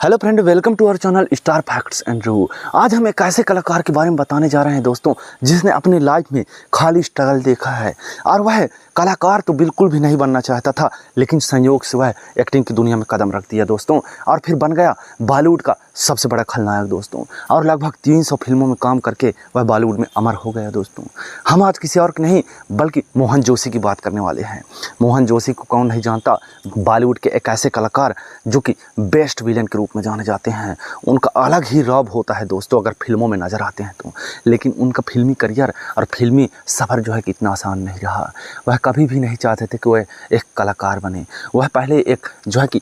Hello friend, welcome to our channel star facts and review. आज हम एक ऐसे कलाकार के बारे में बताने जा रहे हैं दोस्तों, जिसने अपनी लाइफ में खाली स्ट्रगल देखा है। और वह कलाकार तो बिल्कुल भी नहीं बनना चाहता था, लेकिन संयोग से वह एक्टिंग की दुनिया में कदम रख दिया दोस्तों, और फिर बन गया बॉलीवुड का सबसे बड़ा खलनायक दोस्तों। और लगभग 300 फिल्मों में काम करके वह बॉलीवुड में अमर हो गया दोस्तों। हम आज किसी और के नहीं बल्कि मोहन जोशी की बात करने वाले हैं। मोहन जोशी को कौन नहीं जानता, बॉलीवुड के एक ऐसे कलाकार जो कि बेस्ट विलेन के रूप में जाने जाते हैं। उनका अलग ही रौब होता है दोस्तों अगर फिल्मों में नज़र आते हैं तो। लेकिन उनका फिल्मी करियर और फिल्मी सफ़र जो है कि इतना आसान नहीं रहा। वह कभी भी नहीं चाहते थे कि वह एक कलाकार बने। वह पहले एक जो है कि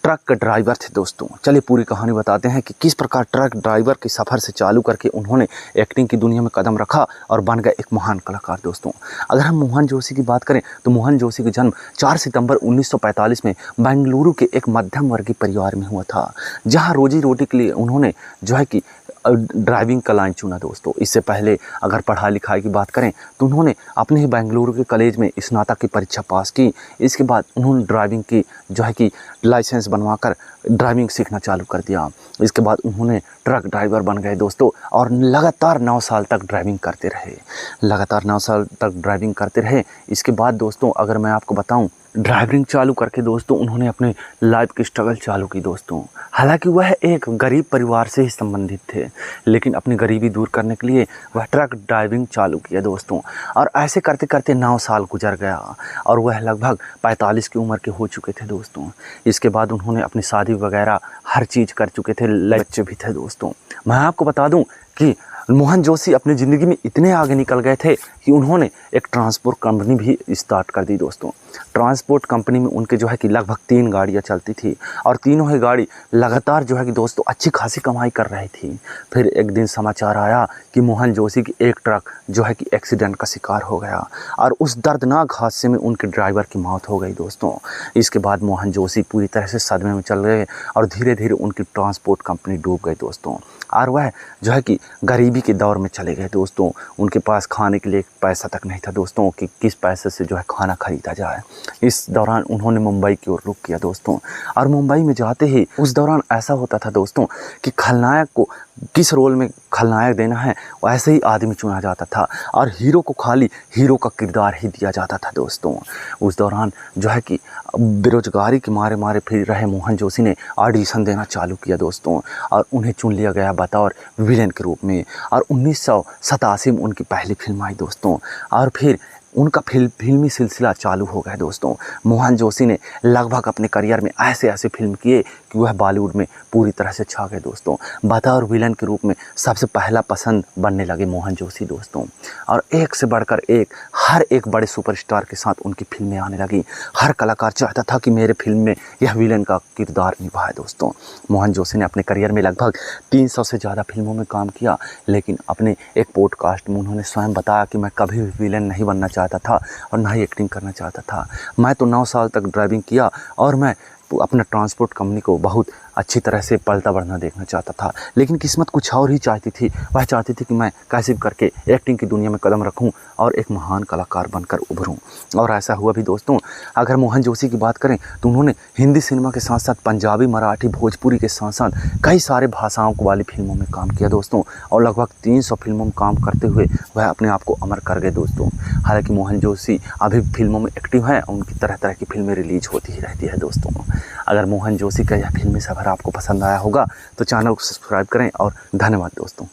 ट्रक के ड्राइवर थे दोस्तों। चलिए पूरी कहानी बताते हैं कि किस प्रकार ट्रक ड्राइवर के सफ़र से चालू करके उन्होंने एक्टिंग की दुनिया में कदम रखा और बन गए एक महान कलाकार दोस्तों। अगर हम मोहन जोशी की बात करें तो मोहन जोशी का जन्म 4 सितंबर 1945 में बेंगलुरु के एक मध्यम वर्गीय परिवार में हुआ था, जहां रोजी रोटी के लिए उन्होंने जो है कि ड्राइविंग का लाइन चुना दोस्तों। इससे पहले अगर पढ़ाई लिखाई की बात करें तो उन्होंने अपने ही बेंगलुरु के कॉलेज में स्नातक की परीक्षा पास की। इसके बाद उन्होंने ड्राइविंग की जो है कि लाइसेंस बनवाकर ड्राइविंग सीखना चालू कर दिया। इसके बाद उन्होंने ट्रक ड्राइवर बन गए दोस्तों, और लगातार 9 साल तक ड्राइविंग करते रहे। लगातार 9 साल तक ड्राइविंग करते रहे। इसके बाद दोस्तों अगर मैं आपको बताऊं, ड्राइविंग चालू करके दोस्तों उन्होंने अपने लाइफ की स्ट्रगल चालू की दोस्तों। हालांकि वह एक गरीब परिवार से ही संबंधित थे, लेकिन अपनी गरीबी दूर करने के लिए वह ट्रक ड्राइविंग चालू किया दोस्तों। और ऐसे करते करते 9 साल गुजर गया और वह लगभग 45 की उम्र के हो चुके थे दोस्तों। इसके बाद उन्होंने अपनी शादी वगैरह हर चीज़ कर चुके थे, बच्चे भी थे दोस्तों। मैं आपको बता दूं कि मोहन जोशी अपनी ज़िंदगी में इतने आगे निकल गए थे कि उन्होंने एक ट्रांसपोर्ट कंपनी भी स्टार्ट कर दी दोस्तों। ट्रांसपोर्ट कंपनी में उनके जो है कि लगभग 3 गाड़ियाँ चलती थी, और तीनों ही गाड़ी लगातार जो है कि दोस्तों अच्छी खासी कमाई कर रही थी। फिर एक दिन समाचार आया कि मोहन जोशी की एक ट्रक जो है कि एक्सीडेंट का शिकार हो गया, और उस दर्दनाक हादसे में उनके ड्राइवर की मौत हो गई दोस्तों। इसके बाद मोहन जोशी पूरी तरह से सदमे में चल गए, और धीरे धीरे उनकी ट्रांसपोर्ट कंपनी डूब गई दोस्तों। और वह जो है कि गरीबी के दौर में चले गए दोस्तों। उनके पास खाने के लिए पैसा तक नहीं था दोस्तों कि किस पैसे से जो है खाना खरीदा जाए। इस दौरान उन्होंने मुंबई की ओर रुख किया दोस्तों, और मुंबई में जाते ही उस दौरान ऐसा होता था दोस्तों कि खलनायक को किस रोल में खलनायक देना है वैसे ही आदमी चुना जाता था, और हीरो को खाली हीरो का किरदार ही दिया जाता था दोस्तों। उस दौरान जो है कि बेरोजगारी के मारे मारे फिर रहे मोहन जोशी ने ऑडिशन देना चालू किया दोस्तों, और उन्हें चुन लिया गया बतौर विलेन के रूप में। और 1987 में उनकी पहली फिल्म आई दोस्तों, और फिर उनका फिल्मी सिलसिला चालू हो गया दोस्तों। मोहन जोशी ने लगभग अपने करियर में ऐसे ऐसे फिल्म किए कि वह बॉलीवुड में पूरी तरह से छा गए दोस्तों। बतौर विलन के रूप में सबसे पहला पसंद बनने लगे मोहन जोशी दोस्तों, और एक से बढ़कर एक हर एक बड़े सुपरस्टार के साथ उनकी फिल्में आने लगी। हर कलाकार चाहता था कि मेरे फिल्म में यह विलन का किरदार निभाए दोस्तों। मोहन जोशी ने अपने करियर में लगभग 300 से ज़्यादा फिल्मों में काम किया, लेकिन अपने एक पॉडकास्ट में उन्होंने स्वयं बताया कि मैं कभी भी विलन नहीं बनना चाहता था और ना ही एक्टिंग करना चाहता था। मैं तो 9 साल तक ड्राइविंग किया, और मैं अपना ट्रांसपोर्ट कंपनी को बहुत अच्छी तरह से पलता बढ़ना देखना चाहता था। लेकिन किस्मत कुछ और ही चाहती थी। वह चाहती थी कि मैं कैसे भी करके एक्टिंग की दुनिया में कदम रखूं और एक महान कलाकार बनकर उभरूं, और ऐसा हुआ भी दोस्तों। अगर मोहन जोशी की बात करें तो उन्होंने हिंदी सिनेमा के साथ साथ पंजाबी, मराठी, भोजपुरी के साथ साथ कई सारे भाषाओं वाली फिल्मों में काम किया दोस्तों, और लगभग 300 फिल्मों में काम करते हुए वह अपने आप को अमर कर गए दोस्तों। हालांकि मोहन जोशी अभी फिल्मों में एक्टिव हैं, उनकी तरह तरह की फिल्में रिलीज होती ही रहती है दोस्तों। अगर मोहन जोशी का यह फिल्मी सफर आपको पसंद आया होगा तो चैनल को सब्सक्राइब करें, और धन्यवाद दोस्तों।